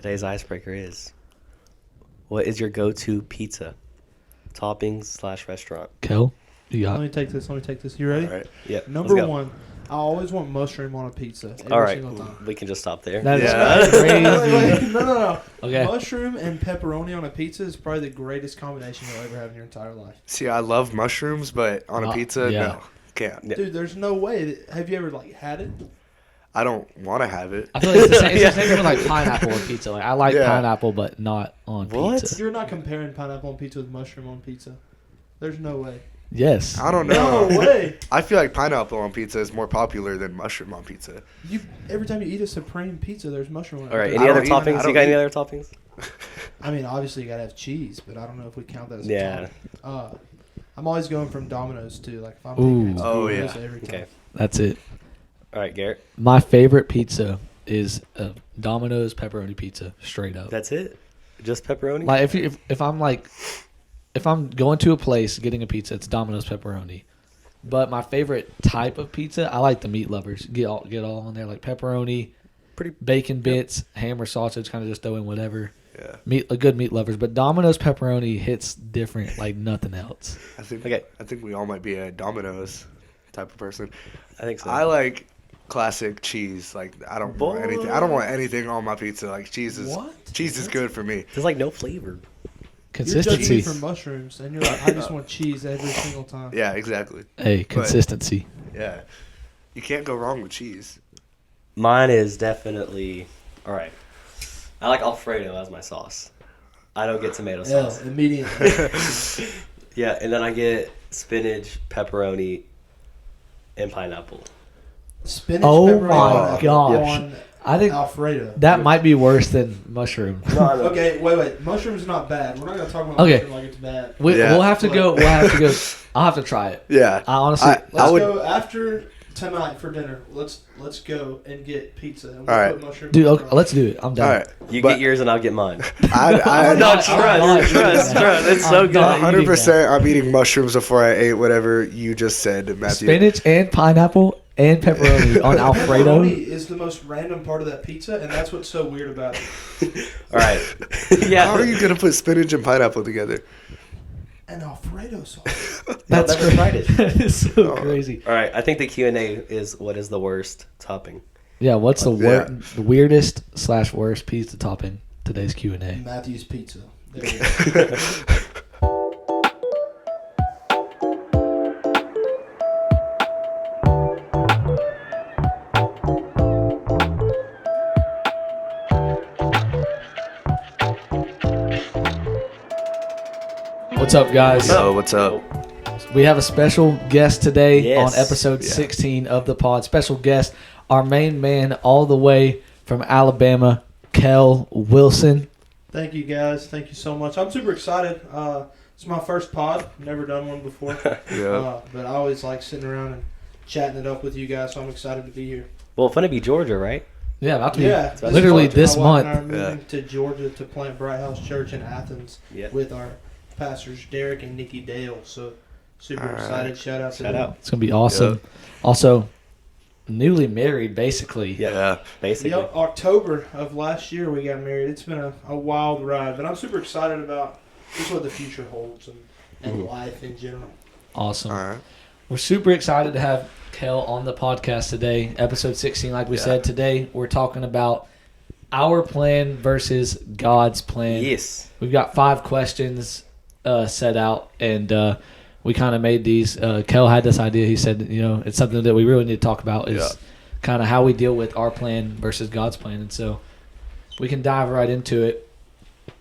Today's icebreaker is, what is your go-to pizza? Toppings/restaurant. Kell, you Let got me take this. You ready? All right. Yeah. Number one, I always want mushroom on a pizza All right. single time. We can just stop there. that Yeah. is crazy. Wait, no. Okay. Mushroom and pepperoni on a pizza is probably the greatest combination you'll ever have in your entire life. See, I love mushrooms, but on a pizza, yeah. no. Can't. Yeah. Dude, there's no way. Have you ever had it? I don't want to have it. I feel like it's the same, it's the same thing with like pineapple on pizza. Like I like Yeah. pineapple, but not on What? pizza. You're not comparing pineapple on pizza with mushroom on pizza. There's no way. Yes. I don't know. No way. I feel like pineapple on pizza is more popular than mushroom on pizza. Every time you eat a Supreme pizza, there's mushroom on it. All right. I Any other don't even- I toppings? don't You got any eat- other toppings? I mean, obviously you gotta have cheese, but I don't know if we count that as a Yeah. topping. I'm always going from Domino's too. Like if I'm Ooh. picking Oh, Domino's yeah. every time. Okay. That's it. All right, Garrett. My favorite pizza is a Domino's pepperoni pizza, straight up. That's it? Just pepperoni? Like if I'm going to a place getting a pizza, it's Domino's pepperoni. But my favorite type of pizza, I like the meat lovers. Get all in there, like pepperoni, Pretty- bacon bits, ham or sausage, kind of just throw in whatever. Yeah. A good meat lovers, but Domino's pepperoni hits different like nothing else. I think Okay. I think we all might be a Domino's type of person. I think so. I like classic cheese. Like I don't want anything. I don't want anything on my pizza. Like cheese is good for me. There's like no flavor. You're judging me Consistency. for mushrooms, and you're like, I just want cheese every single time. Yeah, exactly. Hey, consistency. Yeah. You can't go wrong with cheese. Mine is definitely, all right. I like Alfredo as my sauce. I don't get tomato sauce. Immediately. Yeah, and then I get spinach, pepperoni, and pineapple. Spinach. Oh pepperoni my gosh. on I think Alfredo. that might be worse than mushroom. Okay, wait. Mushroom's not bad. We're not gonna talk about Okay. mushroom like it's bad. Yeah. We'll have to go. I'll have to try it. Yeah. I honestly, Let's would- go after tonight for dinner. Let's go and get pizza. And we'll All right. put mushroom dude. on Okay, it. let's do it. I'm All down. right. You But get yours and I'll get mine. I No, not- trust. It's so I'm good. not eating 100%. I'm eating mushrooms before I ate whatever you just said, Matthew. Spinach and pineapple and pepperoni on Alfredo. Pepperoni is the most random part of that pizza, and that's what's so weird about it. All right. How Yeah. are you gonna put spinach and pineapple together? And Alfredo sauce. That's never tried it. That is so crazy. All right. I think the Q&A is what is the worst topping? Yeah. What's the Yeah. weirdest / worst pizza topping? Today's Q&A. Matthew's Pizza. There you go. What's up, guys? So what's up? We have a special guest today Yes. on episode Yeah. 16 of the pod. Special guest, our main man all the way from Alabama, Kell Wilson. Thank you, guys. Thank you so much. I'm super excited. It's my first pod. Never done one before. Yeah. But I always like sitting around and chatting it up with you guys, so I'm excited to be here. Well, fun to be Georgia, right? Yeah, about to be Yeah, literally this my wife month. and I are moving to Georgia to plant Bright House Church in Athens Yeah. with our pastors Derek and Nikki Dale. So super All right. excited. Shout out to Shout them. out. It's going to be awesome. Yep. Also, newly married, basically. Yeah. Basically. Yep, October of last year we got married. It's been a wild ride, but I'm super excited about just what the future holds and life in general. Awesome. All right. We're super excited to have Kell on the podcast today, episode 16. Like we Yeah. said, today we're talking about our plan versus God's plan. Yes. We've got 5 questions set out, and we kind of made these. Kell had this idea. He said, it's something that we really need to talk about is Yeah. kind of how we deal with our plan versus God's plan. And so we can dive right into it.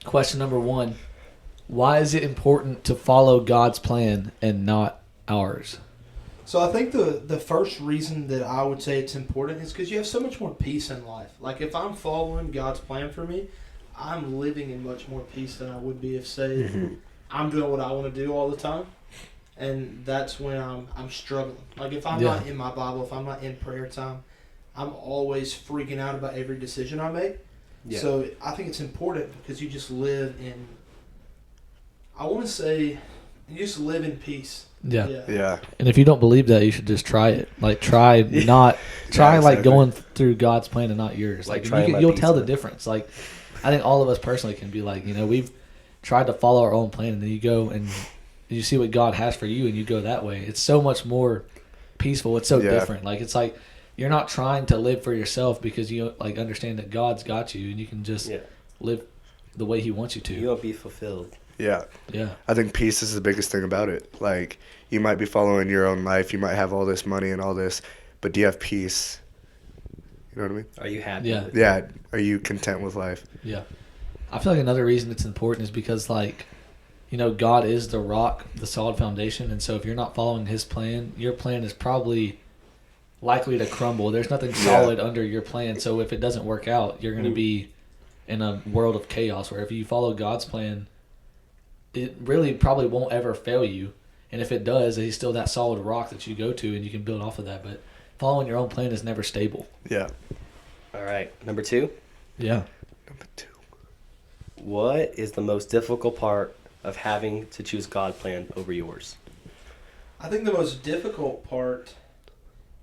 Question number 1, why is it important to follow God's plan and not ours? So I think the first reason that I would say it's important is because you have so much more peace in life. Like if I'm following God's plan for me, I'm living in much more peace than I would be if, say, I'm doing what I want to do all the time. And that's when I'm struggling. Like if I'm not in my Bible, if I'm not in prayer time, I'm always freaking out about every decision I make. Yeah. So I think it's important because you just live in, I want to say, you just live in peace. Yeah. Yeah. And if you don't believe that, you should just try it. Like try like exactly. going through God's plan and not yours. Like Like trying my you'll tell the pizza. difference. Like I think all of us personally can be like, we've tried to follow our own plan, and then you go and you see what God has for you, and you go that way. It's so much more peaceful. It's so different. Like, it's like you're not trying to live for yourself because you like understand that God's got you, and you can just live the way He wants you to. You'll be fulfilled. Yeah. Yeah. I think peace is the biggest thing about it. Like, you might be following your own life. You might have all this money and all this, but do you have peace? You know what I mean? Are you happy? Yeah. With Yeah. Are you content with life? Yeah. I feel like another reason it's important is because, like, God is the rock, the solid foundation. And so if you're not following His plan, your plan is probably likely to crumble. There's nothing solid under your plan. So if it doesn't work out, you're going to be in a world of chaos, where if you follow God's plan, it really probably won't ever fail you. And if it does, He's still that solid rock that you go to and you can build off of that. But following your own plan is never stable. Yeah. All right. Number 2. Yeah. Number 2. What is the most difficult part of having to choose God's plan over yours? I think the most difficult part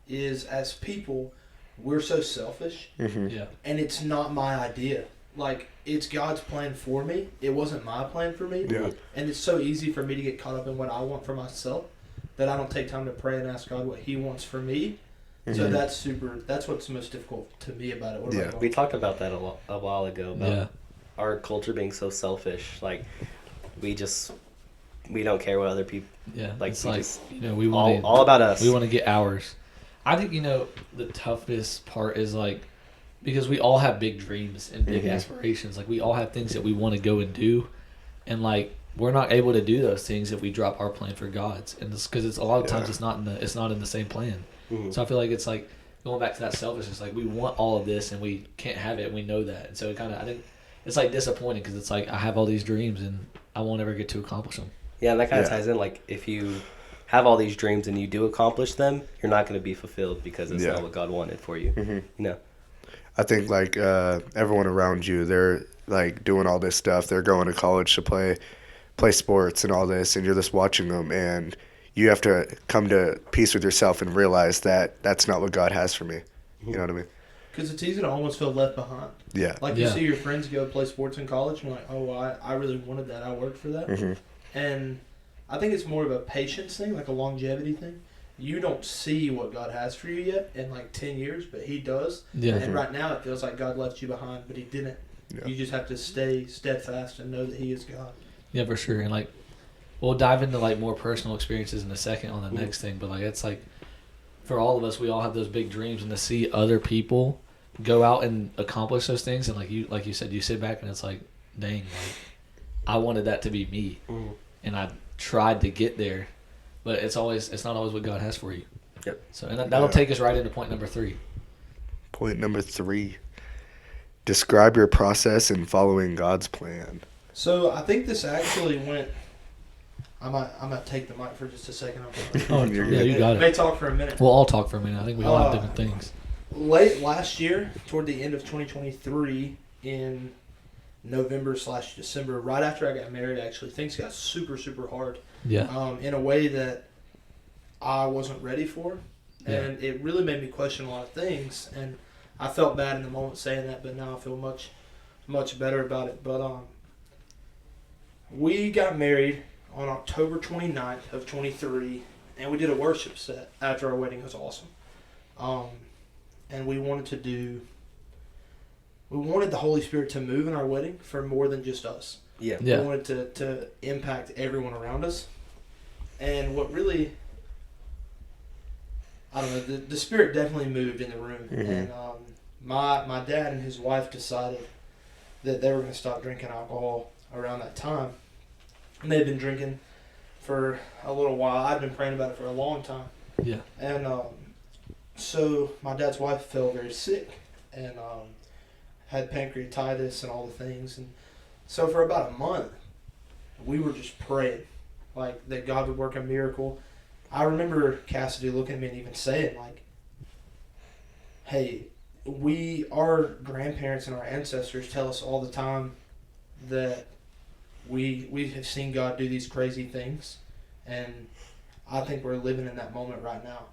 is, as people, we're so selfish, Yeah. and it's not my idea. Like, it's God's plan for me. It wasn't my plan for me. Yeah. And it's so easy for me to get caught up in what I want for myself that I don't take time to pray and ask God what He wants for me. So that's what's most difficult to me about it. What about We you? talked about that a while ago, about our culture being so selfish. Like, we don't care what other people, Yeah. like, It's we like, just, we want all about us. We want to get ours. I think, the toughest part is, like, because we all have big dreams and big aspirations. Like, we all have things that we want to go and do. And, like, we're not able to do those things if we drop our plan for God's. And it's because a lot of times it's not in the same plan. So I feel like it's like going back to that selfishness. Like, we want all of this and we can't have it. And we know that. And so I think it's like disappointing, because it's like I have all these dreams and I won't ever get to accomplish them. Yeah, and that kind of ties in. Like, if you have all these dreams and you do accomplish them, you're not going to be fulfilled because it's not what God wanted for you. I think, like, everyone around you, they're, like, doing all this stuff. They're going to college to play sports and all this, and you're just watching them, and you have to come to peace with yourself and realize that that's not what God has for me. You know what I mean? Because it's easy to almost feel left behind. Yeah. Like, you see your friends go play sports in college, and you're like, oh, I really wanted that. I worked for that. And I think it's more of a patience thing, like a longevity thing. You don't see what God has for you yet in, like, 10 years, but He does. Yeah. And right now it feels like God left you behind, but He didn't. Yeah. You just have to stay steadfast and know that He is God. Yeah, for sure. And, like, we'll dive into, like, more personal experiences in a second on the next thing. But, like, it's like, for all of us, we all have those big dreams, and to see other people go out and accomplish those things, and like you said, you sit back and it's like, dang, like, I wanted that to be me, and I tried to get there, but it's not always what God has for you. Yep. So, and that'll take us right into point number 3. Point number 3. Describe your process in following God's plan. So I think this actually went. I might take the mic for just a second. Oh, You're yeah, good. you got May it. talk for a minute. We'll all talk for a minute. I think we all have different things. Late last year, toward the end of 2023, in November/December, right after I got married, actually, things got super, super hard. Yeah. In a way that I wasn't ready for. Yeah. And it really made me question a lot of things. And I felt bad in the moment saying that, but now I feel much, much better about it. But we got married on October 29th of 23, and we did a worship set after our wedding. It was awesome. And we wanted the Holy Spirit to move in our wedding for more than just us. Yeah. Yeah. We wanted to impact everyone around us. And what really, I don't know, the Spirit definitely moved in the room. And my dad and his wife decided that they were going to stop drinking alcohol around that time. And they'd been drinking for a little while. I'd been praying about it for a long time. Yeah. And so my dad's wife fell very sick and had pancreatitis and all the things. And so for about a month, we were just praying, like, that God would work a miracle. I remember Cassidy looking at me and even saying, like, hey, our grandparents and our ancestors tell us all the time that we have seen God do these crazy things, and I think we're living in that moment right now.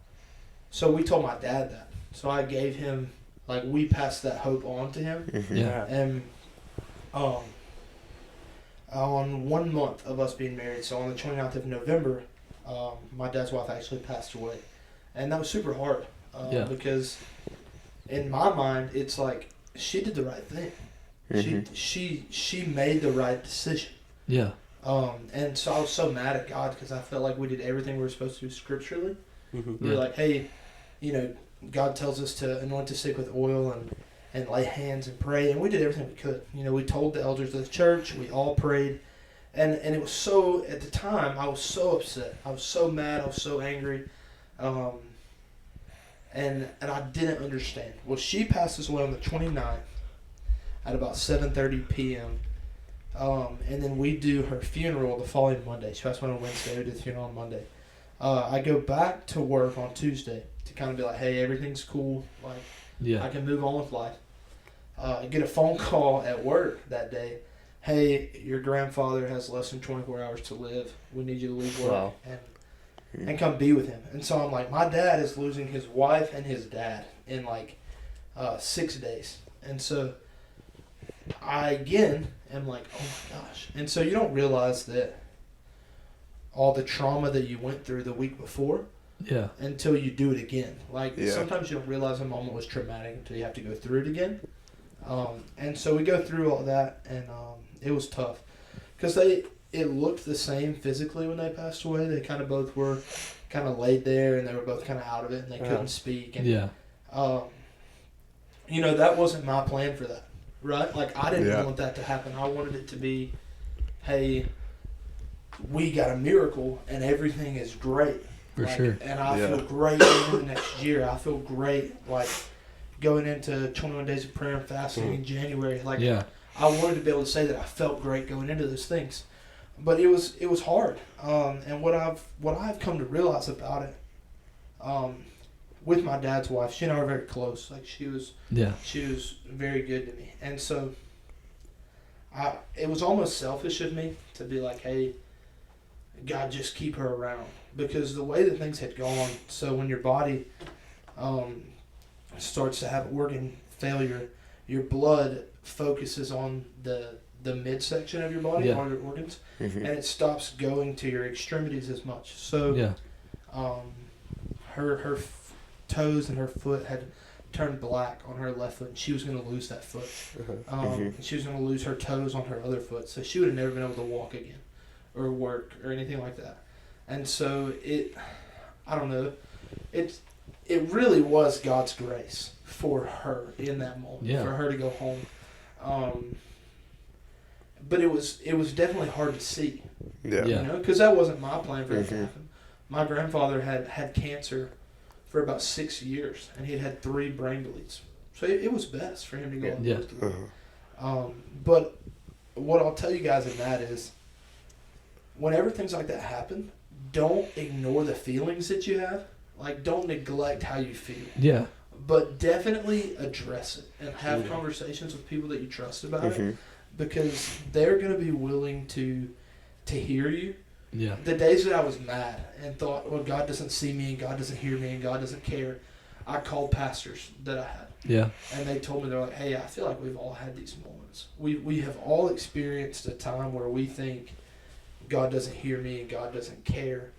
So we told my dad that. So I gave him, like, we passed that hope on to him. Yeah. And On 1 month of us being married, so on the 29th of November, my dad's wife actually passed away. And that was super hard Yeah. because in my mind, it's like she did the right thing. Mhm. She made the right decision. Yeah. And so I was so mad at God because I felt like we did everything we were supposed to do scripturally. Mm-hmm. We were like, hey, God tells us to anoint the sick with oil and lay hands and pray, and we did everything we could. We told the elders of the church, we all prayed, and it was so, at the time, I was so upset. I was so mad, I was so angry, and I didn't understand. Well, she passes away on the 29th at about 7:30 p.m., and then we do her funeral the following Monday. She passed away on Wednesday, we did the funeral on Monday. I go back to work on Tuesday to kind of be like, hey, everything's cool, like, Yeah. I can move on with life. I get a phone call at work that day. Hey, your grandfather has less than 24 hours to live. We need you to leave work Wow. and come be with him. And so I'm like, my dad is losing his wife and his dad in 6 days. And so I again am like, oh my gosh. And so you don't realize that all the trauma that you went through the week before Yeah. until you do it again. Yeah. Sometimes you don't realize a moment was traumatic until you have to go through it again. And so we go through all that, and it was tough because it looked the same physically when they passed away. They kind of both were kind of laid there, and they were both kind of out of it, and they couldn't speak. And Yeah. that wasn't my plan for that, right? Like, I didn't Yeah. want that to happen. I wanted it to be, hey, we got a miracle, and everything is great. For sure. And I Yeah. feel great into the next year. I feel great, going into 21 days of prayer and fasting in January. Yeah. I wanted to be able to say that I felt great going into those things, but it was hard. And what I've come to realize about it, with my dad's wife, she and I were very close. Like, she was very good to me, and so it was almost selfish of me to be like, hey, God, just keep her around, because the way that things had gone. So when your body starts to have organ failure, your blood focuses on the midsection of your body, all your organs, Mhm. and it stops going to your extremities as much. So her toes and her foot had turned black on her left foot, and she was going to lose that foot. And she was going to lose her toes on her other foot, so she would have never been able to walk again or work or anything like that. And so I don't know, it really was God's grace for her in that moment, for her to go home. But it was definitely hard to see, because that wasn't my plan for it to happen. My grandfather had cancer for about 6 years, and he had 3 brain bleeds. So it was best for him to go on through. But what I'll tell you guys in that is, whenever things like that happen, don't ignore the feelings that you have. Like, don't neglect how you feel. Yeah. But definitely address it and have conversations with people that you trust about it, because they're going to be willing to hear you. Yeah. The days that I was mad and thought, well, God doesn't see me, and God doesn't hear me, and God doesn't care, I called pastors that I had. Yeah. And they told me, they're like, hey, I feel like we've all had these moments. We have all experienced a time where we think God doesn't hear me and God doesn't care.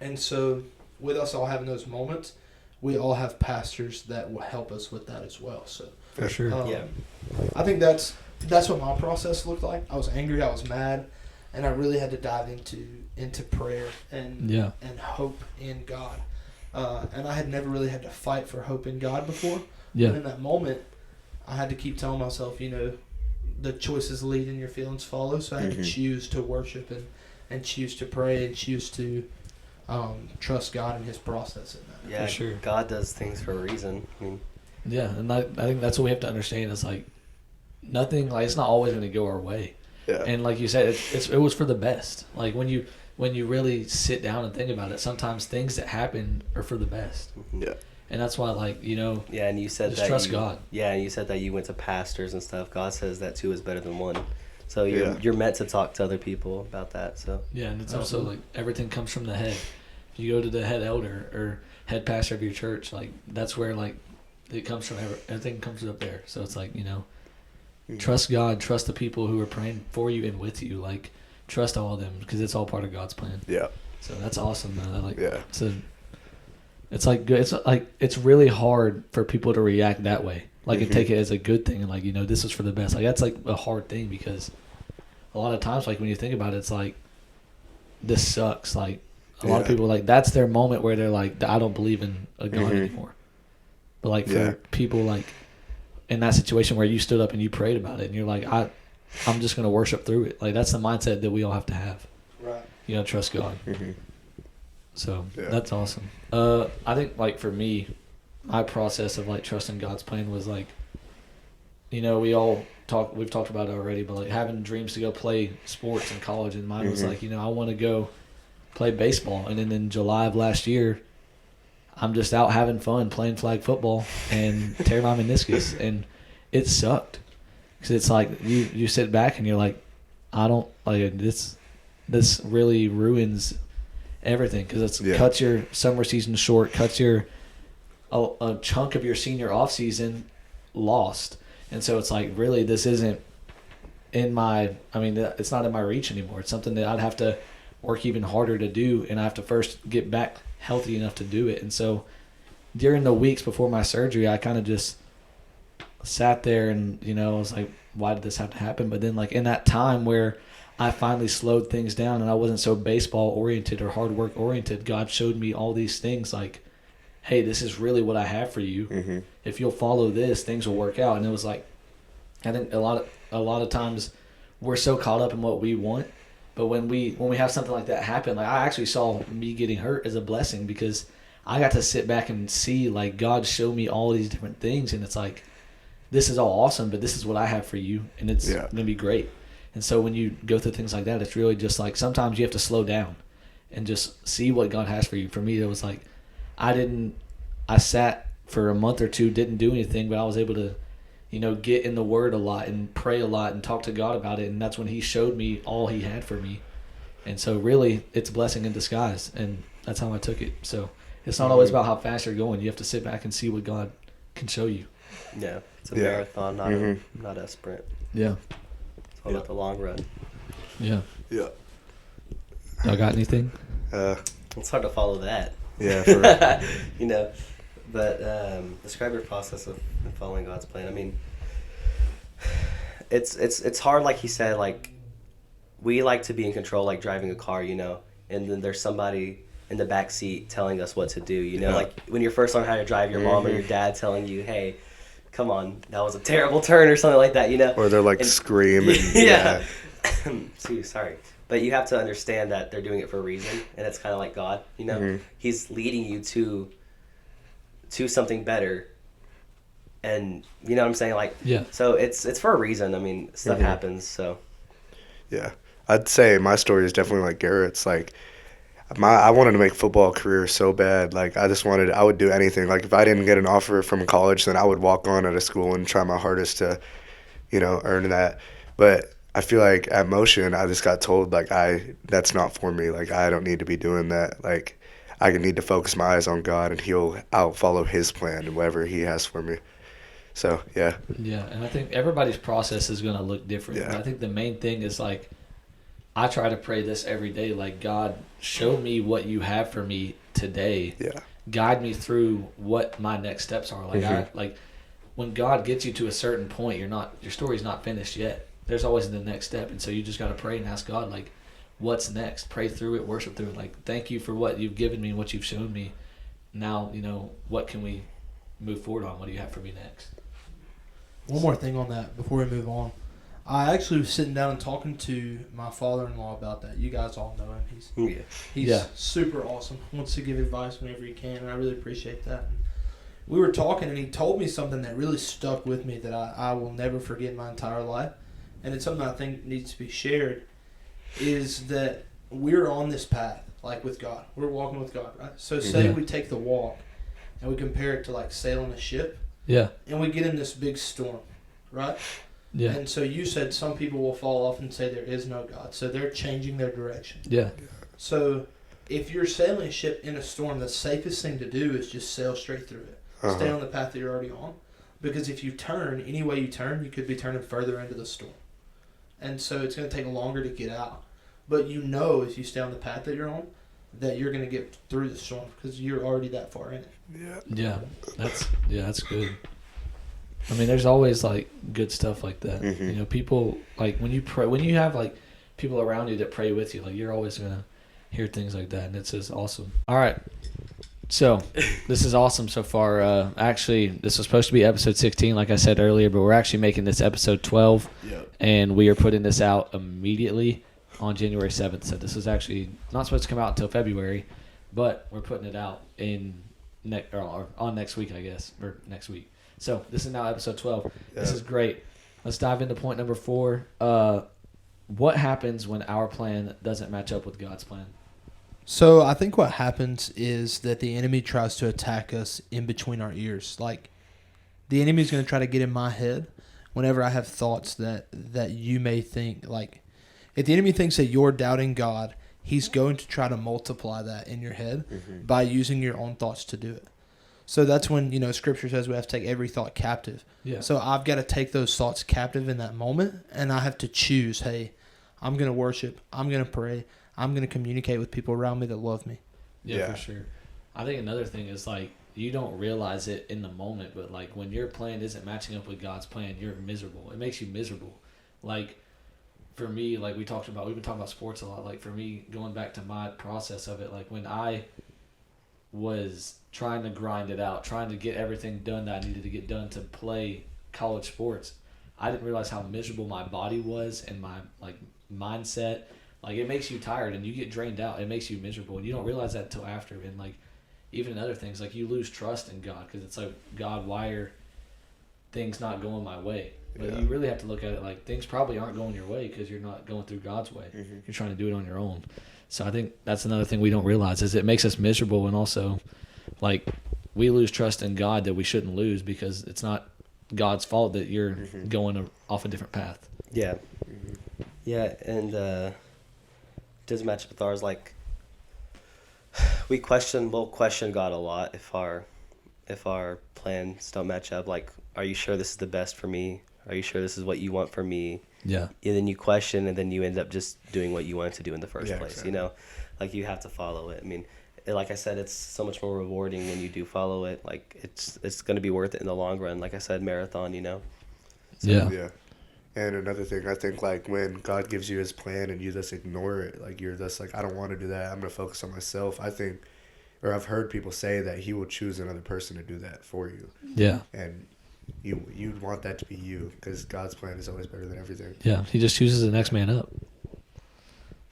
And so with us all having those moments, we all have pastors that will help us with that as well. So For sure. I think that's what my process looked like. I was angry, I was mad, and I really had to dive into prayer and hope in God. And I had never really had to fight for hope in God before. Yeah. But in that moment, I had to keep telling myself, the choices lead and your feelings follow. So I had to choose to worship and choose to pray and choose to trust God in His process in that. Yeah, For sure. God does things for a reason. Yeah, and I think that's what we have to understand is, nothing, it's not always going to go our way. Yeah. And like you said, it was for the best. Like, when you really sit down and think about it, sometimes things that happen are for the best. Yeah. And that's why, Yeah, and you said just that trust God. Yeah, and you said that you went to pastors and stuff. God says that two is better than one. So you're meant to talk to other people about that. So Yeah, and it's also everything comes from the head. If you go to the head elder or head pastor of your church, that's where it comes from. Everything comes up there. So it's Trust God. Trust the people who are praying for you and with you. Like, trust all of them because it's all part of God's plan. Yeah. So that's awesome, man. Like, Yeah. It's like good. It's like it's really hard for people to react that way. Like, and take it as a good thing, and like, you know, this is for the best. Like, that's like a hard thing because a lot of times, like, when you think about it, it's like, this sucks. Like, a lot of people, like, that's their moment where they're like, I don't believe in a God anymore. But like, for people like in that situation where you stood up and you prayed about it, and you're like, I'm just gonna worship through it. Like, that's the mindset that we all have to have. Right. You gotta trust God. So that's awesome. I think, like, for me, my process of like trusting God's plan was like, you know, we've talked about it already, but like having dreams to go play sports in college, and mine was like, you know, I want to go play baseball. And then in July of last year, I'm just out having fun playing flag football and tear my meniscus, and it sucked because it's like you sit back and you're like, I don't like this. This really ruins everything because it cuts your summer season short, cuts your a chunk of your senior off season lost. And so it's like, really, this isn't in my, I mean, it's not in my reach anymore. It's something that I'd have to work even harder to do, and I have to first get back healthy enough to do it. And so during the weeks before my surgery, I kind of just sat there and, you know, I was like, why did this have to happen? But then, like, in that time where I finally slowed things down and I wasn't so baseball oriented or hard work oriented, God showed me all these things like, hey, this is really what I have for you. If you'll follow this, things will work out. And it was like, I think a lot of times we're so caught up in what we want, but when we have something like that happen, like, I actually saw me getting hurt as a blessing because I got to sit back and see, like, God show me all these different things, and it's like, this is all awesome, but this is what I have for you, and it's gonna be great. And so when you go through things like that, it's really just like, sometimes you have to slow down and just see what God has for you. For me, it was like, I sat for a month or two, didn't do anything, but I was able to, you know, get in the Word a lot and pray a lot and talk to God about it. And that's when He showed me all He had for me. And so really, it's a blessing in disguise. And that's how I took it. So it's not always about how fast you're going. You have to sit back and see what God can show you. Yeah, it's a marathon, not a sprint. Yeah. It's all about the long run. Yeah. Yeah. Y'all got anything? It's hard to follow that. Yeah. For real. You know, but describe your process of following God's plan. I mean, it's hard, like he said. Like, we like to be in control, like driving a car, you know, and then there's somebody in the back seat telling us what to do. You know, like when you first learn how to drive, your mom or your dad telling you, "Hey, come on, that was a terrible turn," or something like that. You know, or they're like screaming. Yeah. Sorry. But you have to understand that they're doing it for a reason, and it's kind of like God, you know? He's leading you to something better, and you know what I'm saying? Like, so it's for a reason. I mean, stuff happens, so. Yeah. I'd say my story is definitely like Garrett's. Like, I wanted to make football career so bad. Like, I would do anything. Like, if I didn't get an offer from college, then I would walk on at a school and try my hardest to, you know, earn that. But I feel like at Motion, I just got told, like, that's not for me. Like, I don't need to be doing that. Like, I need to focus my eyes on God, and I'll follow His plan and whatever He has for me. So, yeah. Yeah, and I think everybody's process is going to look different. Yeah. And I think the main thing is, like, I try to pray this every day. Like, God, show me what you have for me today. Yeah. Guide me through what my next steps are. Like, when God gets you to a certain point, your story's not finished yet. There's always the next step, and so you just got to pray and ask God, like, what's next? Pray through it, worship through it. Like, thank you for what you've given me and what you've shown me. Now, you know, what can we move forward on? What do you have for me next? One more thing on that before we move on. I actually was sitting down and talking to my father-in-law about that. You guys all know him. He's super awesome. Wants to give advice whenever he can, and I really appreciate that. We were talking, and he told me something that really stuck with me that I will never forget in my entire life. And it's something I think needs to be shared, is that we're on this path, like with God. We're walking with God, right? So say we take the walk and we compare it to like sailing a ship. Yeah. And we get in this big storm, right? Yeah. And so you said some people will fall off and say there is no God. So they're changing their direction. Yeah. So if you're sailing a ship in a storm, the safest thing to do is just sail straight through it. Stay on the path that you're already on. Because if you turn, any way you turn, you could be turning further into the storm. And so it's going to take longer to get out. But you know if you stay on the path that you're on, that you're going to get through the storm because you're already that far in it. Yeah, that's good. I mean, there's always like good stuff like that. Mm-hmm. You know, people like when you pray, when you have like people around you that pray with you, like you're always gonna hear things like that, and it's just awesome. All right, so this is awesome so far. Actually, this was supposed to be episode 16, like I said earlier, but we're actually making this episode 12, and we are putting this out immediately on January 7th. So this is actually not supposed to come out until February, but we're putting it out in on next week, I guess, or next week. So this is now episode 12. Yeah. This is great. Let's dive into point number 4. What happens when our plan doesn't match up with God's plan? So I think what happens is that the enemy tries to attack us in between our ears. Like the enemy is going to try to get in my head whenever I have thoughts that you may think. Like if the enemy thinks that you're doubting God, he's going to try to multiply that in your head by using your own thoughts to do it. So that's when, Scripture says we have to take every thought captive. Yeah. So I've got to take those thoughts captive in that moment, and I have to choose, hey, I'm going to worship, I'm going to pray, I'm going to communicate with people around me that love me. Yeah, for sure. I think another thing is, like, you don't realize it in the moment, but, like, when your plan isn't matching up with God's plan, you're miserable. It makes you miserable. Like, for me, like we've been talking about sports a lot. Like, for me, going back to my process of it, like, when I was trying to grind it out, trying to get everything done that I needed to get done to play college sports, I didn't realize how miserable my body was and my mindset. Like it makes you tired and you get drained out. It makes you miserable and you don't realize that until after. And like even in other things, like you lose trust in God because it's like, God, why are things not going my way? But you really have to look at it like things probably aren't going your way because you're not going through God's way. You're trying to do it on your own. So I think that's another thing we don't realize is it makes us miserable, and also like we lose trust in God that we shouldn't lose because it's not God's fault that you're going off a different path. Yeah. Yeah, and it doesn't match up with ours. Like we'll question God a lot if our plans don't match up. Like, are you sure this is the best for me? Are you sure this is what you want for me? Yeah. And then you question, and then you end up just doing what you wanted to do in the first place. Exactly. Like you have to follow it. I mean, like I said, it's so much more rewarding when you do follow it. Like it's going to be worth it in the long run. Like I said, marathon. So, yeah. And another thing, I think like when God gives you His plan and you just ignore it, like you're just like, I don't want to do that. I'm going to focus on myself. I think, or I've heard people say that He will choose another person to do that for you. Yeah. And you'd want that to be you because God's plan is always better than everything. Yeah, He just chooses the next man up.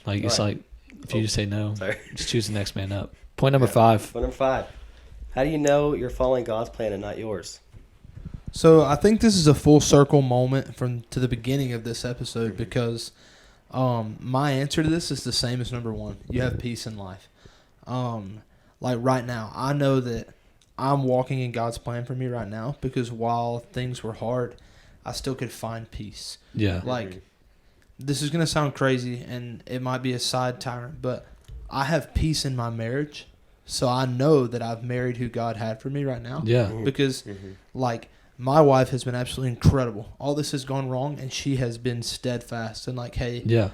Like it's like if you just say no, just choose the next man up. Point number 5. Point number 5. How do you know you're following God's plan and not yours? So I think this is a full circle moment to the beginning of this episode because my answer to this is the same as number 1. You have peace in life. Like right now, I know that I'm walking in God's plan for me right now because while things were hard, I still could find peace. Yeah. Like, this is going to sound crazy and it might be a side tyrant, but I have peace in my marriage. So I know that I've married who God had for me right now. Yeah. Because, like, my wife has been absolutely incredible. All this has gone wrong and she has been steadfast and like, hey. Yeah.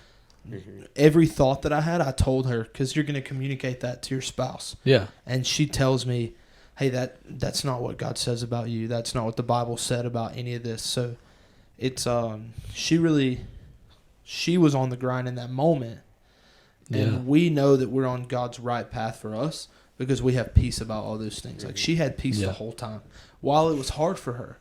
Every thought that I had, I told her because you're going to communicate that to your spouse. Yeah. And she tells me, hey, that's not what God says about you. That's not what the Bible said about any of this. So it's she was on the grind in that moment. And we know that we're on God's right path for us because we have peace about all those things. Like she had peace the whole time. While it was hard for her,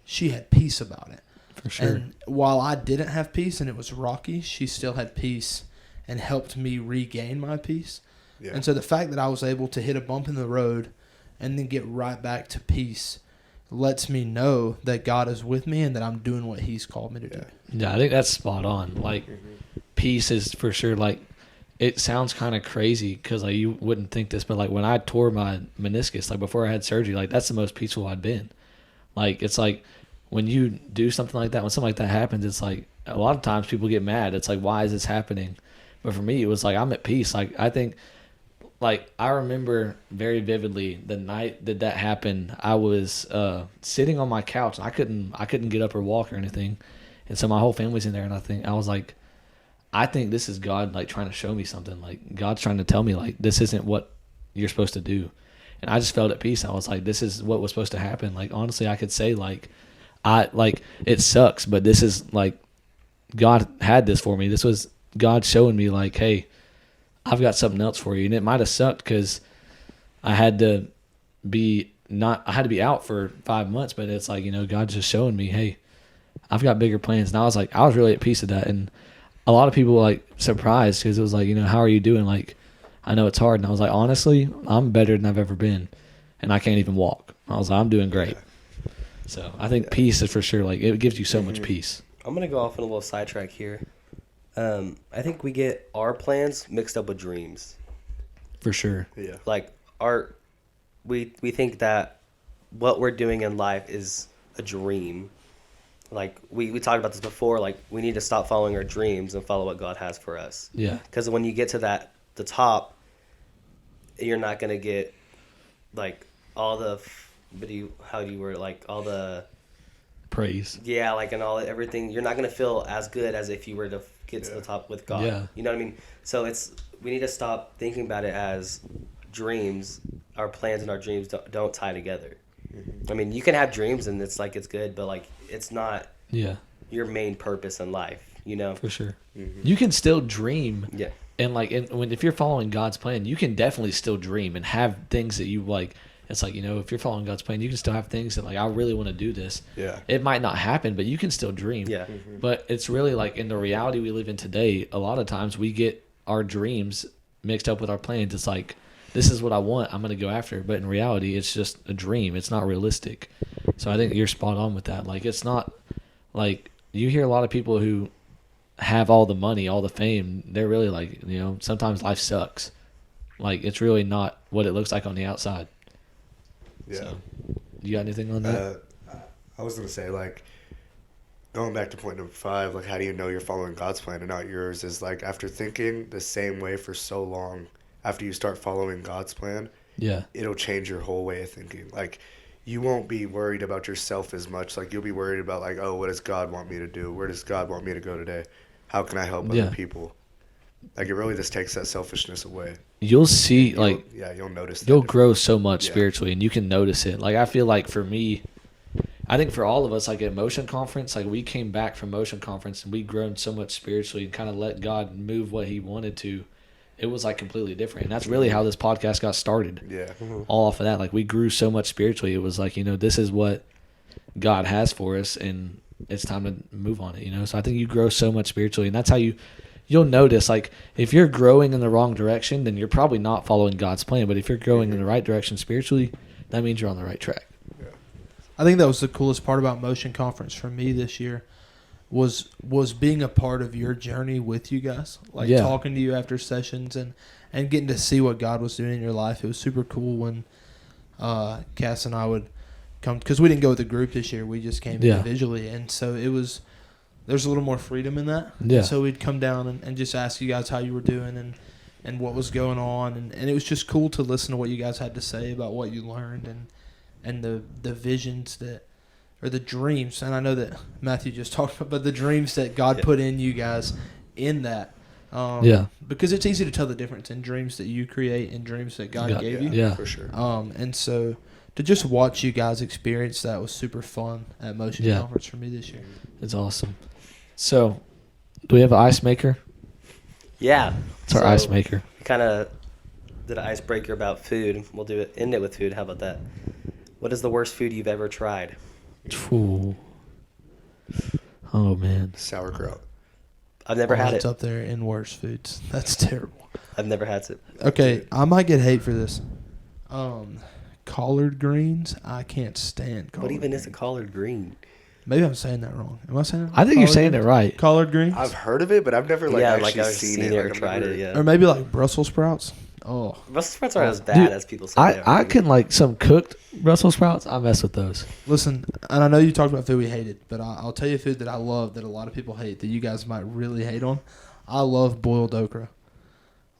she had peace about it. For sure. And while I didn't have peace and it was rocky, she still had peace and helped me regain my peace. Yeah. And so the fact that I was able to hit a bump in the road and then get right back to peace lets me know that God is with me and that I'm doing what He's called me to do. Yeah, I think that's spot on. Like, peace is for sure, like, it sounds kind of crazy because like, you wouldn't think this, but like when I tore my meniscus, like before I had surgery, like that's the most peaceful I'd been. Like, it's like when you do something like that, when something like that happens, it's like a lot of times people get mad. It's like, why is this happening? But for me, it was like I'm at peace. Like, I think like I remember very vividly the night that happened. I was sitting on my couch and I couldn't get up or walk or anything, and so my whole family's in there, and I was like, I think this is God like trying to show me something. Like God's trying to tell me like this isn't what you're supposed to do, and I just felt at peace. I was like, this is what was supposed to happen. Like honestly, I could say like it sucks, but this is like God had this for me. This was God showing me like, hey, I've got something else for you. And it might have sucked because I had to be out for 5 months, but it's like, God's just showing me, hey, I've got bigger plans. And I was really at peace with that. And a lot of people were like surprised because it was like, how are you doing? Like, I know it's hard. And I was like, honestly, I'm better than I've ever been. And I can't even walk. I was like, I'm doing great. So I think peace is for sure. Like it gives you so much peace. I'm going to go off on a little sidetrack here. I think we get our plans mixed up with dreams. For sure. Yeah. Like we think that what we're doing in life is a dream. Like we talked about this before. Like we need to stop following our dreams and follow what God has for us. Yeah. Because when you get to the top, you're not gonna get like all the all the praise. Yeah, like and everything. You're not gonna feel as good as if you were to get to the top with God. Yeah. You know what I mean? So we need to stop thinking about it as dreams. Our plans and our dreams don't tie together. I mean, you can have dreams and it's good, but like it's not your main purpose in life, For sure. Mm-hmm. You can still dream. Yeah. And like if you're following God's plan, you can definitely still dream and have things that you like. It's like, if you're following God's plan, you can still have things that like, I really want to do this. Yeah. It might not happen, but you can still dream. Yeah. Mm-hmm. But it's really like in the reality we live in today, a lot of times we get our dreams mixed up with our plans. It's like, this is what I want, I'm going to go after. But in reality, it's just a dream. It's not realistic. So I think you're spot on with that. Like, it's not like you hear a lot of people who have all the money, all the fame. They're really like, sometimes life sucks. Like, it's really not what it looks like on the outside. Yeah. So, you got anything on that? I was going to say, like, going back to point number 5, like, how do you know you're following God's plan and not yours is, like, after thinking the same way for so long, after you start following God's plan, it'll change your whole way of thinking. Like, you won't be worried about yourself as much. Like, you'll be worried about, like, oh, what does God want me to do? Where does God want me to go today? How can I help other people? Like, it really just takes that selfishness away. You'll see, you'll notice that. You'll grow so much spiritually, and you can notice it. Like, I feel like for me, I think for all of us, like at Motion Conference, like we came back from Motion Conference and we'd grown so much spiritually and kind of let God move what he wanted to. It was like completely different. And that's really how this podcast got started. Yeah. Mm-hmm. All off of that. Like we grew so much spiritually. It was like, this is what God has for us and it's time to move on it, So I think you grow so much spiritually, and that's how you'll notice, like, if you're growing in the wrong direction, then you're probably not following God's plan. But if you're growing in the right direction spiritually, that means you're on the right track. Yeah. I think that was the coolest part about Motion Conference for me this year was being a part of your journey with you guys. Like, talking to you after sessions and getting to see what God was doing in your life. It was super cool when Cass and I would come, because we didn't go with a group this year. We just came individually. And so there's a little more freedom in that. Yeah. So we'd come down and just ask you guys how you were doing and what was going on. And it was just cool to listen to what you guys had to say about what you learned and the visions or the dreams. And I know that Matthew just talked about, but the dreams that God put in you guys in that. Because it's easy to tell the difference in dreams that you create and dreams that God gave you. Yeah, for sure. And so to just watch you guys experience that was super fun at Motion Conference for me this year. It's awesome. So, do we have an ice maker? Yeah. It's our ice maker. We kind of did an icebreaker about food. We'll end it with food. How about that? What is the worst food you've ever tried? Ooh. Oh, man. Sauerkraut. I've never had it. It's up there in worst foods. That's terrible. I've never had it. Okay, I might get hate for this. Collard greens, I can't stand collard What even greens. is a collard green? Maybe I'm saying that wrong. Am I saying that wrong? I think you're saying it right. Collard greens? I've heard of it, but I've never actually I've seen it. or Like, tried it. Yeah. Or maybe like Brussels sprouts? Oh. Brussels sprouts aren't as bad as people say. they are. I can like some cooked Brussels sprouts. I mess with those. Listen, and I know you talked about food we hated, but I'll tell you a food that I love that a lot of people hate that you guys might really hate on. I love boiled okra.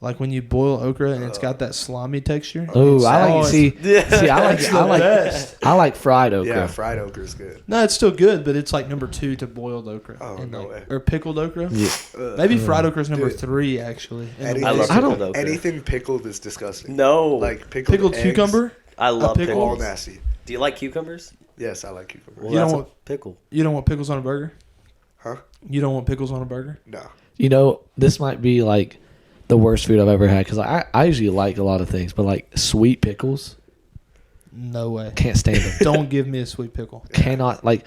Like when you boil okra and it's got that slimy texture. Oh, I like see. That's the best. I like fried okra. Yeah, fried okra is good. No, it's still good, but it's like number 2 to boiled okra. Oh, And no like- way. Or pickled okra. Yeah. Maybe fried okra is number Dude. 3 actually. Anything, I love I don't- pickled okra. anything pickled is disgusting. No. Like pickled eggs, cucumber. I love pickle? all pickles. nasty. Do you like cucumbers? Yes, I like cucumber. Well, You that's don't a want- pickle. You don't want pickles on a burger? Huh? You don't want pickles on a burger? No. You know, this might be like the worst food I've ever had because I usually like a lot of things, but like sweet pickles, No way. can't stand them. Don't give me a sweet pickle. Cannot like,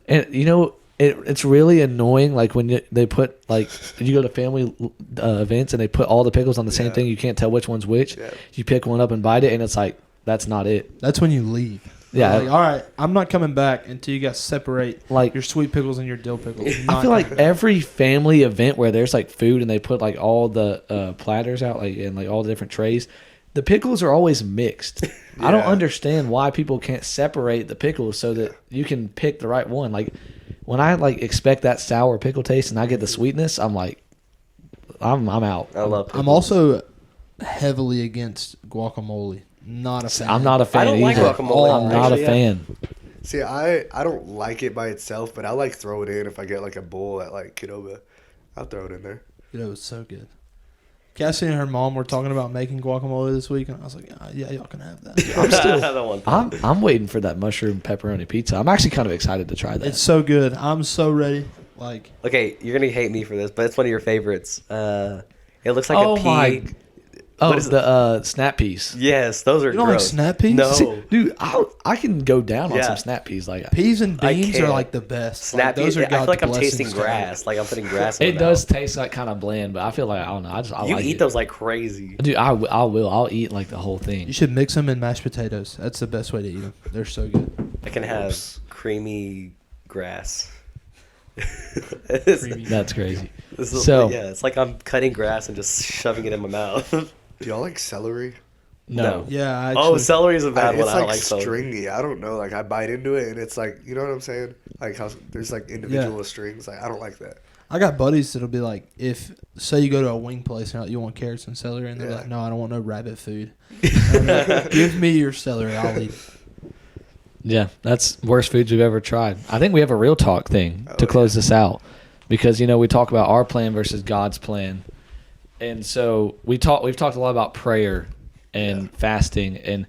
and you know it's really annoying. Like when they put like you go to family events and they put all the pickles on the same Yeah. thing, you can't tell which one's which. Yeah. You pick one up and bite it, and it's like that's not it. That's when you leave. Yeah. Like, all right, I'm not coming back until you guys separate Like your sweet pickles and your dill pickles. I Not feel like coming back. every family event where there's like food and they put like all the platters out like and like all the different trays, the pickles are always mixed. I don't Yeah. understand why people can't separate the pickles so that you can pick the right one. Like when I like expect that sour pickle taste and I get the sweetness, I'm like, I'm out. I love pickles. I'm also heavily against guacamole. Not a fan. I'm not a fan I don't like either. guacamole, I'm not a actually, fan. See, I don't like it by itself, but I like throw it in if I get like a bowl at like Qdoba. I'll throw it in there. Dude, it was so good. Cassie and her mom were talking about making guacamole this week, and I was like, yeah, y'all can have that. I'm still. I don't want that. I'm waiting for that mushroom pepperoni pizza. I'm actually kind of excited to try that. It's so good. I'm so ready. Like, Okay, you're gonna hate me for this, but it's one of your favorites. It looks like Oh a pea. my- what oh, is it? the snap peas. Yes, those are you don't like gross. snap peas? No. See, dude, I can go down on Yeah. some snap peas. Like Peas and I beans are can't. like the best. Snap Like, those peas. are I feel God's like I'm blessings tasting to have. grass. Like I'm putting grass in it my does mouth. taste like kind of bland, but I feel like I don't know. I You like eat it. those like crazy. Dude, I will. I'll eat like the whole You thing. should mix them in mashed potatoes. That's the best way to eat them. They're so good. I can have creamy grass. It's- Creamy. That's crazy. this is- So- yeah, it's like I'm cutting grass and just shoving it in my mouth. Do y'all like celery? No. Yeah, I Oh, actually, celery is a bad It's one. I don't like like celery. stringy. I don't know. Like I bite into it and it's like, you know what I'm saying? Like how there's like individual strings. Like I don't like that. I got buddies that'll be like, if say you go to a wing place and you want carrots and celery, and they're Yeah. like, no, I don't want no rabbit food. And I'm like, give me your celery, I'll eat it. Yeah, that's worst foods we've ever tried. I think we have a real talk thing to Oh, close this out because we talk about our plan versus God's plan, and so we've talked a lot about prayer and fasting, and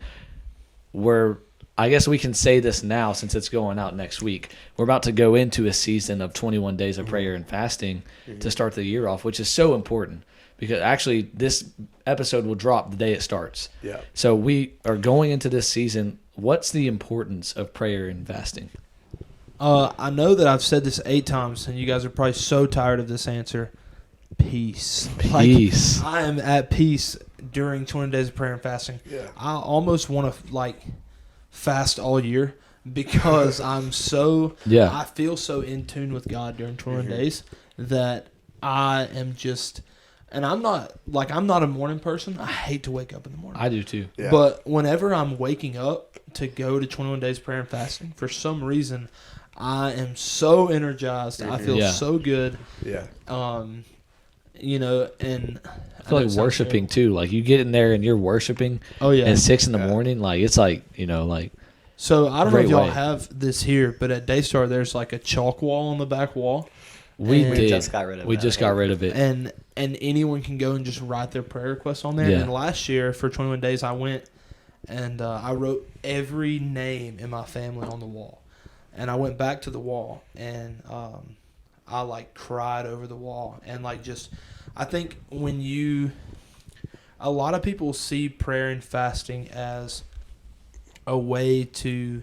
I guess we can say this now since it's going out next week. We're about to go into a season of 21 days of prayer and fasting to start the year off, which is so important because actually this episode will drop the day it starts. Yeah. So we are going into this season. What's the importance of prayer and fasting? I know that I've said this 8 times, and you guys are probably so tired of this answer. Peace. Peace. Like, I am at peace during 20 days of prayer and fasting. Yeah. I almost want to fast all year because I'm so Yeah. I feel so in tune with God during 21 days that I am just, and I'm not a morning person. I hate to wake up in the morning. I do too. Yeah. But whenever I'm waking up to go to 21 days of prayer and fasting, for some reason, I am so energized. I feel Yeah. so good. Yeah. And I feel like worshiping too. Like you get in there and you're worshiping Oh yeah. at 6 in the Yeah. morning. Like it's like like So I don't know Great if y'all way. have this here, but at Daystar there's like a chalk wall on the back wall, we And- did. just got rid of we that, just yeah. got rid of it. and anyone can go and just write their prayer requests on there. Yeah. And last year for 21 days I went and I wrote every name in my family on the wall, and I went back to the wall and I cried over the wall and I think a lot of people see prayer and fasting as a way to.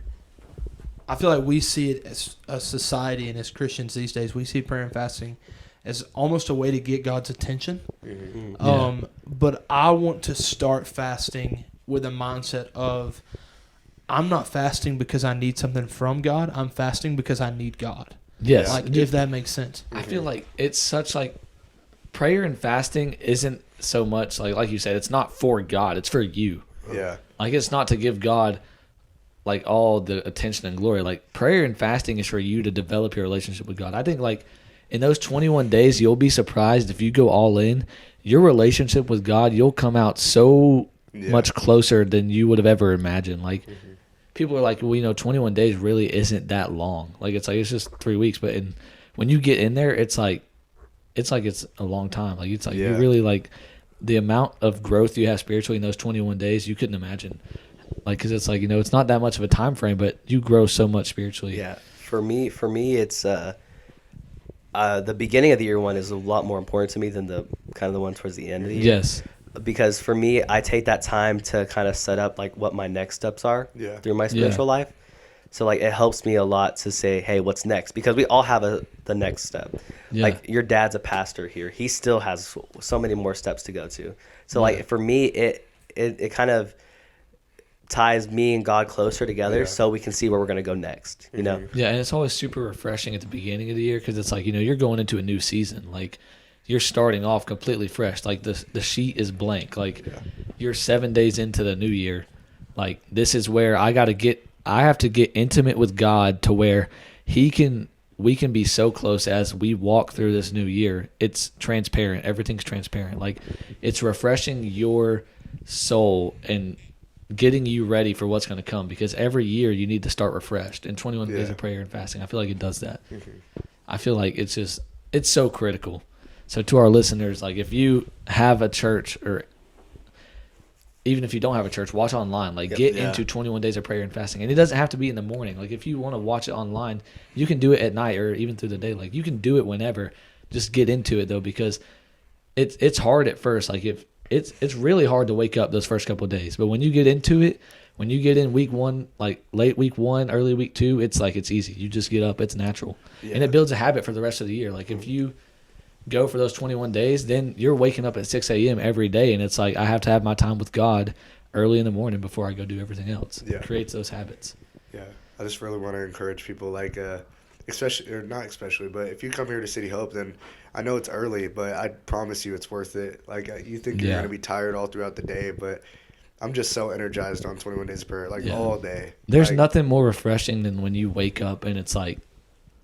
I feel like we see it as a society and as Christians these days. We see prayer and fasting as almost a way to get God's attention. Yeah. But I want to start fasting with a mindset of I'm not fasting because I need something from God. I'm fasting because I need God. Yes. Like if that makes sense. I feel like it's such prayer and fasting isn't so much like you said, it's not for God, it's for you. Yeah. Like it's not to give God all the attention and glory. Like prayer and fasting is for you to develop your relationship with God. I think in those 21 days, you'll be surprised if you go all in. Your relationship with God, you'll come out so much closer than you would have ever imagined. Like, people are like, well, 21 days really isn't that long. Like, it's just 3 weeks. But when you get in there, it's like it's a long time. Like, it's like you really, like, the amount of growth you have spiritually in those 21 days, you couldn't imagine. Like, because it's like, it's not that much of a time frame, but you grow so much spiritually. Yeah. For me, it's the beginning of the year one is a lot more important to me than the kind of the one towards the end of the year. Yes. Because for me, I take that time to kind of set up like what my next steps are through my spiritual life. So like it helps me a lot to say, hey, what's next? Because we all have the next step. Yeah. Like your dad's a pastor here. He still has so many more steps to go to. So like for me, it kind of ties me and God closer together so we can see where we're going to go next, Yeah, and it's always super refreshing at the beginning of the year because it's like, you're going into a new season. Like, you're starting off completely fresh. Like, the sheet is blank. Like, you're 7 days into the new year. Like, this is where I have to get intimate with God to where we can be so close as we walk through this new year. It's transparent. Everything's transparent. Like, it's refreshing your soul and getting you ready for what's going to come, because every year you need to start refreshed. And 21 days of prayer and fasting, I feel like it does that. I feel like it's so critical. So to our listeners, like, if you have a church, or even if you don't have a church, watch online. Like, get into 21 days of prayer and fasting. And it doesn't have to be in the morning. Like, if you want to watch it online, you can do it at night or even through the day. Like, you can do it whenever. Just get into it, though, because it's hard at first. Like, if it's really hard to wake up those first couple of days. But when you get into it, when you get in week one, like late week one, early week two, it's like it's easy. You just get up. It's natural. And it builds a habit for the rest of the year. Like, if you go for those 21 days, then you're waking up at 6 a.m. every day. And it's like, I have to have my time with God early in the morning before I go do everything else. It creates those habits. Yeah. I just really want to encourage people, like, especially, or not especially, but if you come here to City Hope, then I know it's early, but I promise you it's worth it. Like, you think you're going to be tired all throughout the day, but I'm just so energized on 21 Days of Prayer, like, all day. There's nothing more refreshing than when you wake up and it's like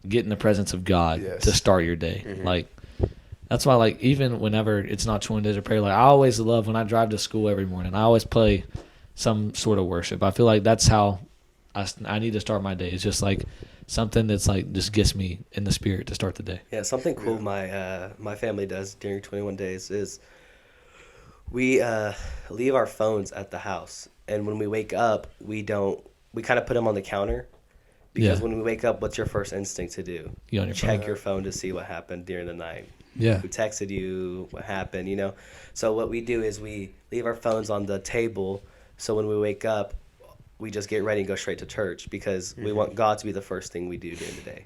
getting the presence of God to start your day. Like, that's why, like, even whenever it's not 21 Days of Prayer, like, I always love when I drive to school every morning, I always play some sort of worship. I feel like that's how I need to start my day. It's just like something that's like just gets me in the spirit to start the day. Yeah, something cool my family does during 21 days is we leave our phones at the house, and when we wake up, we kind of put them on the counter, because when we wake up, what's your first instinct to do? You on your check phone. your phone to see what happened during the night. Yeah. Who texted you? What happened? So what we do is we leave our phones on the table, so when we wake up, we just get ready and go straight to church, because we want God to be the first thing we do during the day.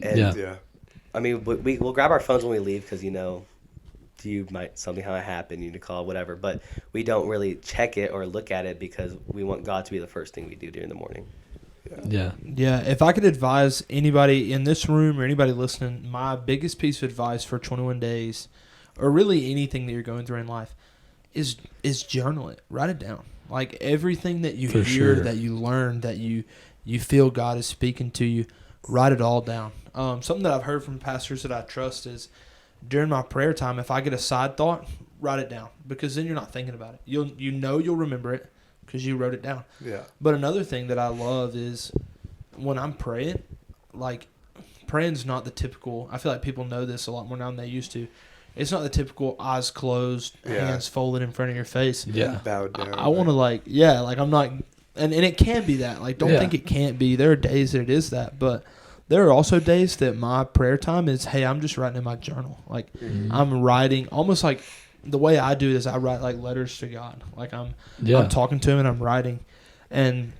And I mean, we'll grab our phones when we leave, because something might happen, you need to call, whatever. But we don't really check it or look at it, because we want God to be the first thing we do during the morning. Yeah. If I could advise anybody in this room or anybody listening, my biggest piece of advice for 21 days, or really anything that you're going through in life, is journal it. Write it down. Like, everything that you hear, that you learn, that you feel God is speaking to you, write it all down. Something that I've heard from pastors that I trust is, during my prayer time, if I get a side thought, write it down, because then you're not thinking about it. You'll remember it because you wrote it down. Yeah. But another thing that I love is when I'm praying, like, praying's not the typical. I feel like people know this a lot more now than they used to. It's not the typical eyes closed, hands folded in front of your face. Yeah. Bowed down. I want to, like, I'm not, and it can be that. Like, don't think it can't be. There are days that it is that, but there are also days that my prayer time is, hey, I'm just writing in my journal. Like, I'm writing, almost like the way I do it is I write, like, letters to God. Like, I'm talking to him and I'm writing. And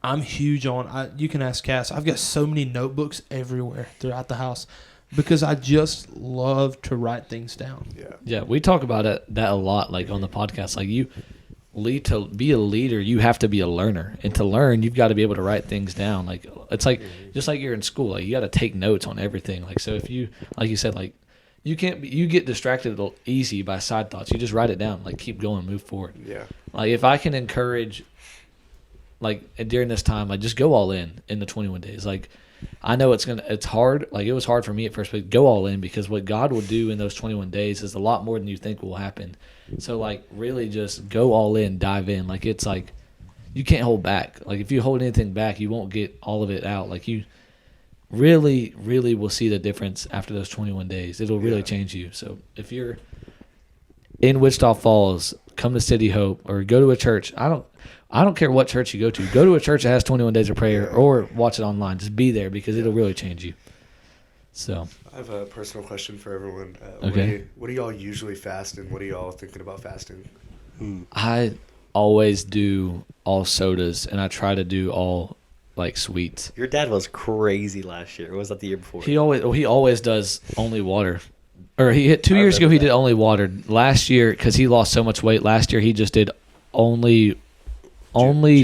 I'm huge on, you can ask Cass, I've got so many notebooks everywhere throughout the house, because I just love to write things down. Yeah, we talk about that a lot, like, on the podcast. Like, to be a leader, you have to be a learner. And to learn, you've got to be able to write things down. Like, it's like, just like you're in school, like, you got to take notes on everything. Like, so if you, like you said, like, you get distracted easy by side thoughts. You just write it down. Like, keep going, move forward. Yeah. Like, if I can encourage, like, during this time, like, just go all in the 21 days. Like, I know it's hard. Like, it was hard for me at first, but go all in, because what God will do in those 21 days is a lot more than you think will happen. So, like, really just go all in, dive in. Like, it's like you can't hold back. Like, if you hold anything back, you won't get all of it out. Like, you really, really will see the difference after those 21 days. It'll really change you. So, if you're in Wichita Falls, come to City Hope or go to a church. I don't care what church you go to. Go to a church that has 21 days of prayer or watch it online. Just be there, because it'll really change you. So I have a personal question for everyone. Okay. What do y'all usually fast, and what are y'all thinking about fasting? I always do all sodas, and I try to do all like sweets. Your dad was crazy last year. Or was that the year before? He always does only water. Or he hit 2 years ago. He did only water. Last year, because he lost so much weight, last year he just did only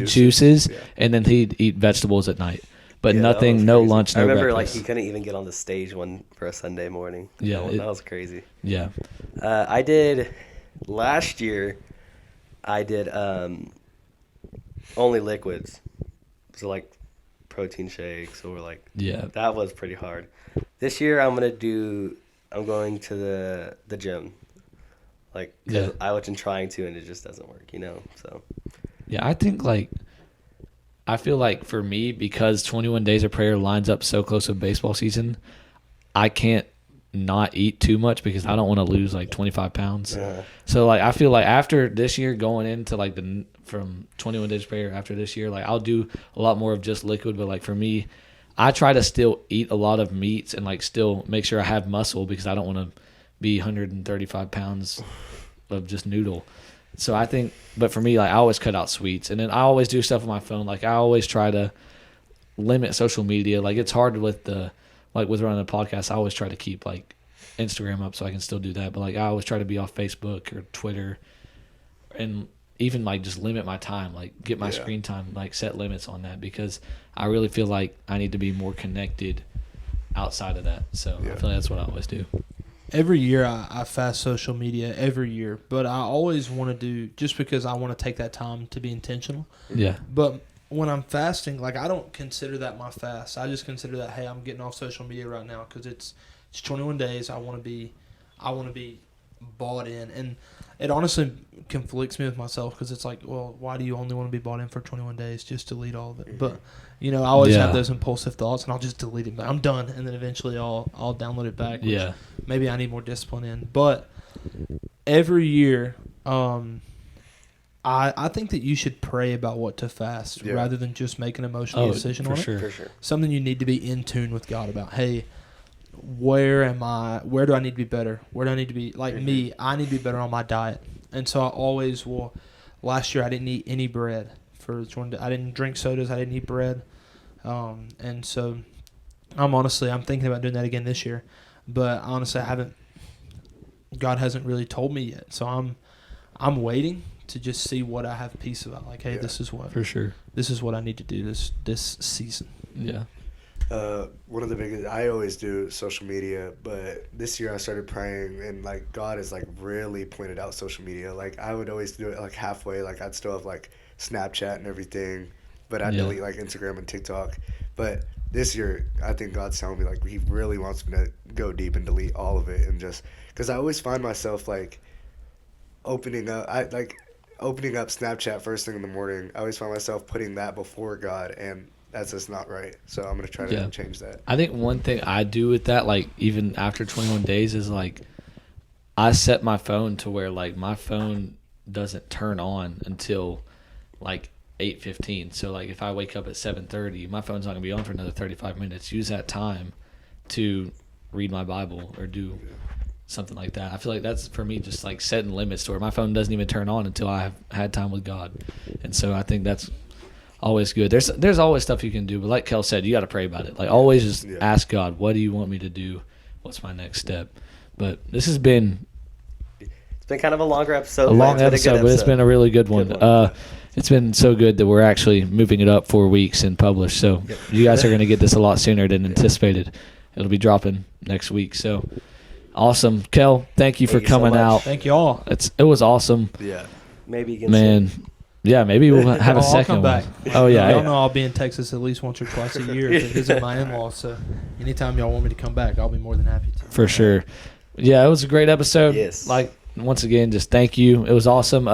juices, and then he'd eat vegetables at night, but nothing, no lunch, no I remember breakfast. like he couldn't even get on the stage for a Sunday morning. Yeah, that was crazy. Yeah. I did last year. I did only liquids, so like protein shakes or like that was pretty hard. This year I'm going to the gym, like I wasn't trying to, and it just doesn't work, So yeah, I feel like for me, because 21 days of prayer lines up so close with baseball season, I can't not eat too much because I don't want to lose like 25 pounds. Yeah. So like I feel like after this year, going into like from 21 days of prayer after this year, like I'll do a lot more of just liquid. But like for me, I try to still eat a lot of meats and like still make sure I have muscle, because I don't want to be 135 pounds of just noodle. So I think, but for me, like I always cut out sweets, and then I always do stuff on my phone. Like I always try to limit social media. Like it's hard with with running a podcast. I always try to keep like Instagram up so I can still do that. But like I always try to be off Facebook or Twitter, and even like just limit my time, like get my screen time, like set limits on that, because I really feel like I need to be more connected outside of that. So I feel like that's what I always do. Every year I fast social media every year, but I always want to do, just because I want to take that time to be intentional. Yeah. But when I'm fasting, like I don't consider that my fast. I just consider that, hey, I'm getting off social media right now because it's 21 days. I want to be bought in, and it honestly conflicts me with myself, because it's like, well, why do you only want to be bought in for 21 days? Just delete all of it. But I always have those impulsive thoughts, and I'll just delete it. I'm done, and then eventually I'll download it back. Which maybe I need more discipline in. But every year, I think that you should pray about what to fast rather than just make an emotional decision on it. For sure. Something you need to be in tune with God about. Hey, where am I? Where do I need to be better? Where do I need to be? Like me, I need to be better on my diet. And so I always will. Last year I didn't eat any bread. I didn't drink sodas. I didn't eat bread. And so I'm thinking about doing that again this year. But honestly, God hasn't really told me yet. So I'm waiting to just see what I have peace about. Like, hey, this is what this is what I need to do this season. Yeah. One of the biggest, I always do social media, but this year I started praying, and like God has like really pointed out social media. Like I would always do it like halfway, like I'd still have like Snapchat and everything, but I'd delete like Instagram and TikTok. But this year I think God's telling me like He really wants me to go deep and delete all of it, and just because I always find myself like opening up Snapchat first thing in the morning. I always find myself putting that before God, and that's just not right. So I'm going to try to change that. I think one thing I do with that, like even after 21 days, is like I set my phone to where like my phone doesn't turn on until like 8:15. So like if I wake up at 7:30, my phone's not going to be on for another 35 minutes. Use that time to read my Bible or do something like that. I feel like that's, for me, just like setting limits to where my phone doesn't even turn on until I have had time with God. And so I think that's always good. There's always stuff you can do, but like Kell said, you got to pray about it. Like always just ask God, what do you want me to do? What's my next step? But this has been... It's been kind of a longer episode. But it's been a really good one. It's been so good that we're actually moving it up 4 weeks and published. So you guys are going to get this a lot sooner than anticipated. It'll be dropping next week. So awesome. Kell, thank you for coming out. Thank you all. It was awesome. Yeah. Maybe again. Man. Yeah, maybe we'll have a I'll second come one. back. Oh yeah, Y'all know I'll be in Texas at least once or twice a year to visit my in-laws. So anytime y'all want me to come back, I'll be more than happy to. for sure. Yeah, it was a great episode. Yes. Like once again, just thank you. It was awesome.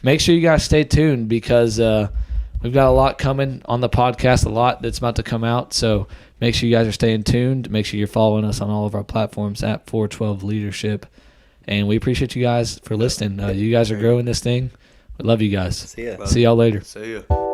Make sure you guys stay tuned because we've got a lot coming on the podcast, a lot that's about to come out. So make sure you guys are staying tuned. Make sure you're following us on all of our platforms at 412 Leadership. And we appreciate you guys for listening. You guys are growing this thing. We love you guys. See ya. See y'all later. See ya.